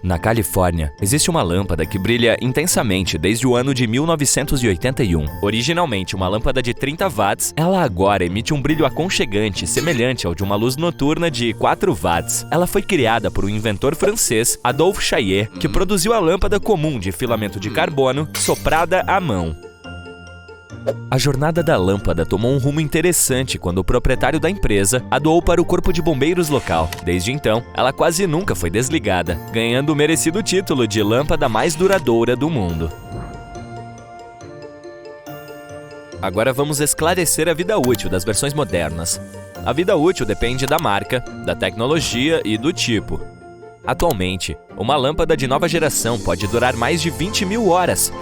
Na Califórnia, existe uma lâmpada que brilha intensamente desde o ano de 1981. Originalmente uma lâmpada de 30 watts, ela agora emite um brilho aconchegante semelhante ao de uma luz noturna de 4 watts. Ela foi criada por um inventor francês, Adolphe Chaillet, que produziu a lâmpada comum de filamento de carbono soprada à mão. A jornada da lâmpada tomou um rumo interessante quando o proprietário da empresa a doou para o corpo de bombeiros local. Desde então, ela quase nunca foi desligada, ganhando o merecido título de lâmpada mais duradoura do mundo. Agora vamos esclarecer a vida útil das versões modernas. A vida útil depende da marca, da tecnologia e do tipo. Atualmente, uma lâmpada de nova geração pode durar mais de 20.000 horas.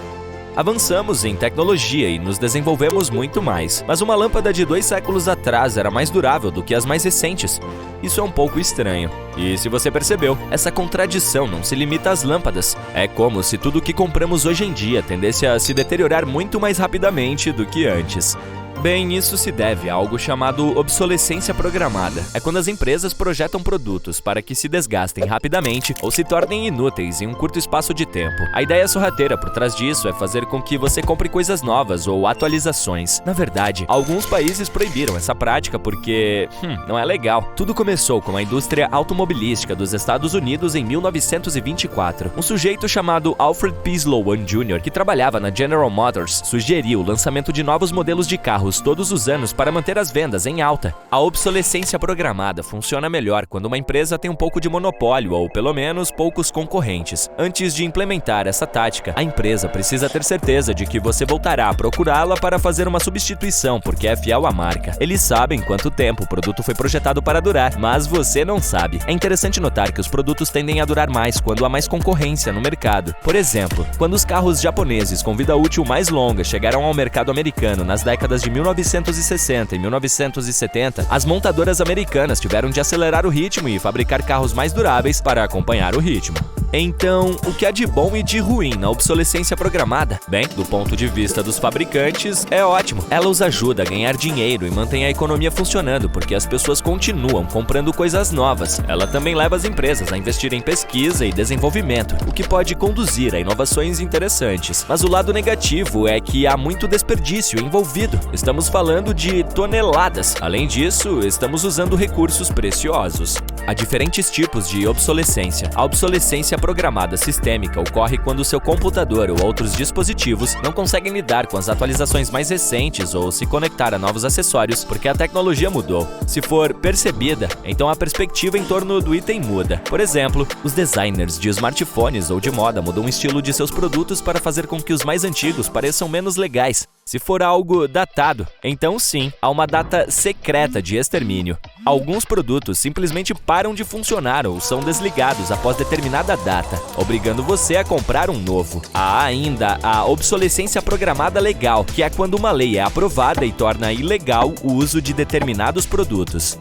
Avançamos em tecnologia e nos desenvolvemos muito mais, mas uma lâmpada de 2 séculos atrás era mais durável do que as mais recentes. Isso é um pouco estranho. E se você percebeu, essa contradição não se limita às lâmpadas. É como se tudo que compramos hoje em dia tendesse a se deteriorar muito mais rapidamente do que antes. Bem, isso se deve a algo chamado obsolescência programada. É quando as empresas projetam produtos para que se desgastem rapidamente ou se tornem inúteis em um curto espaço de tempo. A ideia sorrateira por trás disso é fazer com que você compre coisas novas ou atualizações. Na verdade, alguns países proibiram essa prática porque, não é legal. Tudo começou com a indústria automobilística dos Estados Unidos em 1924. Um sujeito chamado Alfred P. Sloan Jr., que trabalhava na General Motors, sugeriu o lançamento de novos modelos de carros todos os anos para manter as vendas em alta. A obsolescência programada funciona melhor quando uma empresa tem um pouco de monopólio ou, pelo menos, poucos concorrentes. Antes de implementar essa tática, a empresa precisa ter certeza de que você voltará a procurá-la para fazer uma substituição, porque é fiel à marca. Eles sabem quanto tempo o produto foi projetado para durar, mas você não sabe. É interessante notar que os produtos tendem a durar mais quando há mais concorrência no mercado. Por exemplo, quando os carros japoneses com vida útil mais longa chegaram ao mercado americano nas décadas de 1960 e 1970, as montadoras americanas tiveram de acelerar o ritmo e fabricar carros mais duráveis para acompanhar o ritmo. Então, o que há de bom e de ruim na obsolescência programada? Bem, do ponto de vista dos fabricantes, é ótimo. Ela os ajuda a ganhar dinheiro e mantém a economia funcionando, porque as pessoas continuam comprando coisas novas. Ela também leva as empresas a investir em pesquisa e desenvolvimento, o que pode conduzir a inovações interessantes. Mas o lado negativo é que há muito desperdício envolvido. Estamos falando de toneladas. Além disso, estamos usando recursos preciosos. Há diferentes tipos de obsolescência. A obsolescência programada sistêmica ocorre quando seu computador ou outros dispositivos não conseguem lidar com as atualizações mais recentes ou se conectar a novos acessórios porque a tecnologia mudou. Se for percebida, então a perspectiva em torno do item muda. Por exemplo, os designers de smartphones ou de moda mudam o estilo de seus produtos para fazer com que os mais antigos pareçam menos legais. Se for algo datado, então sim, há uma data secreta de extermínio. Alguns produtos simplesmente param de funcionar ou são desligados após determinada data, obrigando você a comprar um novo. Há ainda a obsolescência programada legal, que é quando uma lei é aprovada e torna ilegal o uso de determinados produtos.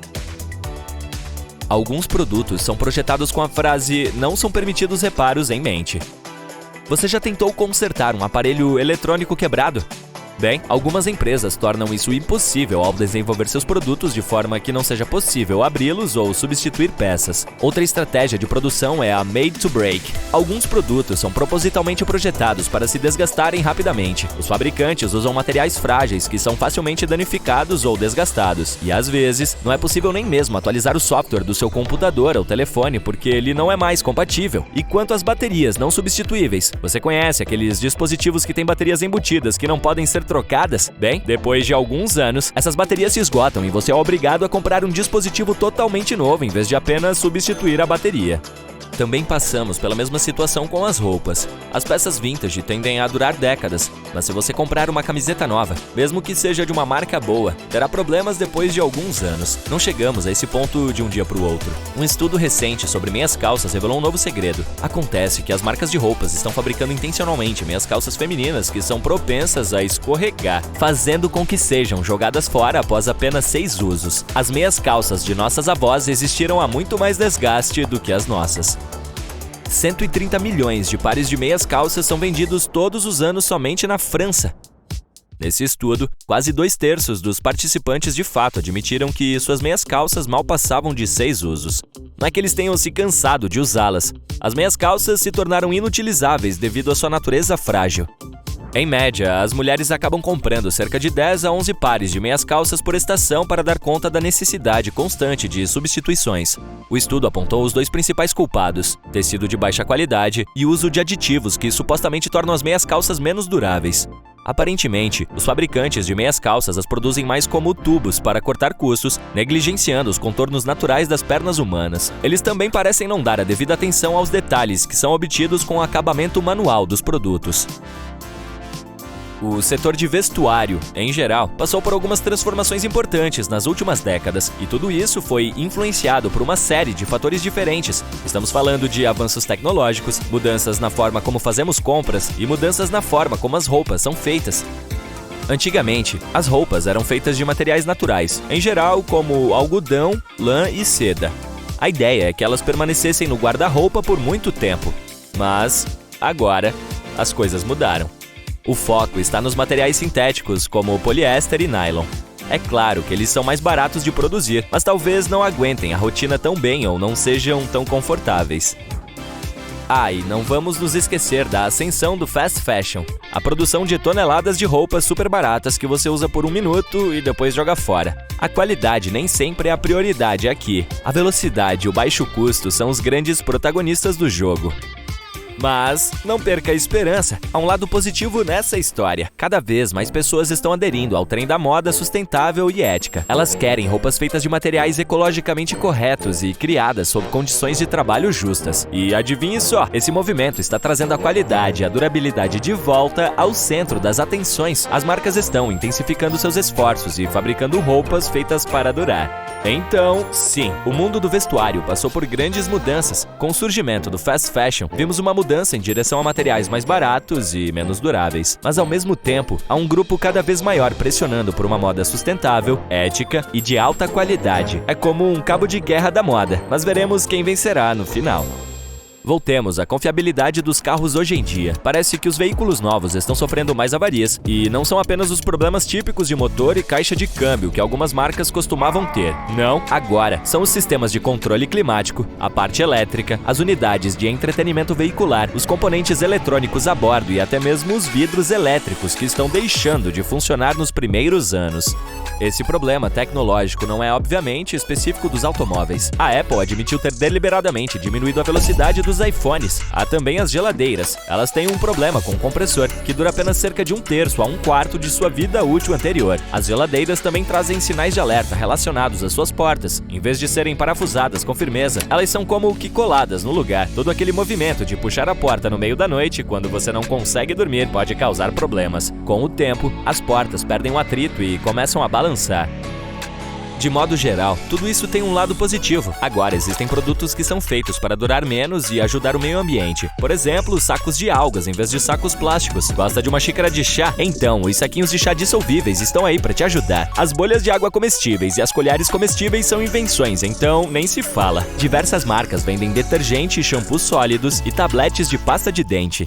Alguns produtos são projetados com a frase "não são permitidos reparos" em mente. Você já tentou consertar um aparelho eletrônico quebrado? Bem, algumas empresas tornam isso impossível ao desenvolver seus produtos de forma que não seja possível abri-los ou substituir peças. Outra estratégia de produção é a Made to Break. Alguns produtos são propositalmente projetados para se desgastarem rapidamente. Os fabricantes usam materiais frágeis que são facilmente danificados ou desgastados. E às vezes, não é possível nem mesmo atualizar o software do seu computador ou telefone porque ele não é mais compatível. E quanto às baterias não substituíveis, você conhece aqueles dispositivos que têm baterias embutidas que não podem ser trocadas? Bem, depois de alguns anos, essas baterias se esgotam e você é obrigado a comprar um dispositivo totalmente novo em vez de apenas substituir a bateria. Também passamos pela mesma situação com as roupas. As peças vintage tendem a durar décadas, mas se você comprar uma camiseta nova, mesmo que seja de uma marca boa, terá problemas depois de alguns anos. Não chegamos a esse ponto de um dia para o outro. Um estudo recente sobre meias calças revelou um novo segredo. Acontece que as marcas de roupas estão fabricando intencionalmente meias calças femininas que são propensas a escorregar, fazendo com que sejam jogadas fora após apenas 6 usos. As meias calças de nossas avós existiram há muito mais desgaste do que as nossas. 130 milhões de pares de meias calças são vendidos todos os anos somente na França. Nesse estudo, quase 2/3 dos participantes de fato admitiram que suas meias calças mal passavam de 6 usos. Não é que eles tenham se cansado de usá-las. As meias calças se tornaram inutilizáveis devido à sua natureza frágil. Em média, as mulheres acabam comprando cerca de 10 a 11 pares de meias calças por estação para dar conta da necessidade constante de substituições. O estudo apontou os 2 principais culpados: tecido de baixa qualidade e uso de aditivos que supostamente tornam as meias calças menos duráveis. Aparentemente, os fabricantes de meias calças as produzem mais como tubos para cortar custos, negligenciando os contornos naturais das pernas humanas. Eles também parecem não dar a devida atenção aos detalhes que são obtidos com o acabamento manual dos produtos. O setor de vestuário, em geral, passou por algumas transformações importantes nas últimas décadas, e tudo isso foi influenciado por uma série de fatores diferentes. Estamos falando de avanços tecnológicos, mudanças na forma como fazemos compras e mudanças na forma como as roupas são feitas. Antigamente, as roupas eram feitas de materiais naturais, em geral como algodão, lã e seda. A ideia é que elas permanecessem no guarda-roupa por muito tempo. Mas, agora, as coisas mudaram. O foco está nos materiais sintéticos, como poliéster e nylon. É claro que eles são mais baratos de produzir, mas talvez não aguentem a rotina tão bem ou não sejam tão confortáveis. E não vamos nos esquecer da ascensão do fast fashion, a produção de toneladas de roupas super baratas que você usa por 1 minuto e depois joga fora. A qualidade nem sempre é a prioridade aqui. A velocidade e o baixo custo são os grandes protagonistas do jogo. Mas não perca a esperança, há um lado positivo nessa história. Cada vez mais pessoas estão aderindo ao trem da moda sustentável e ética. Elas querem roupas feitas de materiais ecologicamente corretos e criadas sob condições de trabalho justas. E adivinhe só, esse movimento está trazendo a qualidade e a durabilidade de volta ao centro das atenções. As marcas estão intensificando seus esforços e fabricando roupas feitas para durar. Então, sim, o mundo do vestuário passou por grandes mudanças. Com o surgimento do fast fashion, vimos uma mudança em direção a materiais mais baratos e menos duráveis. Mas ao mesmo tempo, há um grupo cada vez maior pressionando por uma moda sustentável, ética e de alta qualidade. É como um cabo de guerra da moda, mas veremos quem vencerá no final. Voltemos à confiabilidade dos carros hoje em dia. Parece que os veículos novos estão sofrendo mais avarias, e não são apenas os problemas típicos de motor e caixa de câmbio que algumas marcas costumavam ter. Não, agora são os sistemas de controle climático, a parte elétrica, as unidades de entretenimento veicular, os componentes eletrônicos a bordo e até mesmo os vidros elétricos que estão deixando de funcionar nos primeiros anos. Esse problema tecnológico não é, obviamente, específico dos automóveis. A Apple admitiu ter deliberadamente diminuído a velocidade dos iPhones. Há também as geladeiras. Elas têm um problema com o compressor, que dura apenas cerca de 1/3 a 1/4 de sua vida útil anterior. As geladeiras também trazem sinais de alerta relacionados às suas portas. Em vez de serem parafusadas com firmeza, elas são como que coladas no lugar. Todo aquele movimento de puxar a porta no meio da noite, quando você não consegue dormir, pode causar problemas. Com o tempo, as portas perdem o atrito e começam a balançar. De modo geral, tudo isso tem um lado positivo. Agora existem produtos que são feitos para durar menos e ajudar o meio ambiente. Por exemplo, sacos de algas em vez de sacos plásticos. Gosta de uma xícara de chá? Então, os saquinhos de chá dissolvíveis estão aí para te ajudar. As bolhas de água comestíveis e as colheres comestíveis são invenções, então nem se fala. Diversas marcas vendem detergente e shampoo sólidos e tabletes de pasta de dente.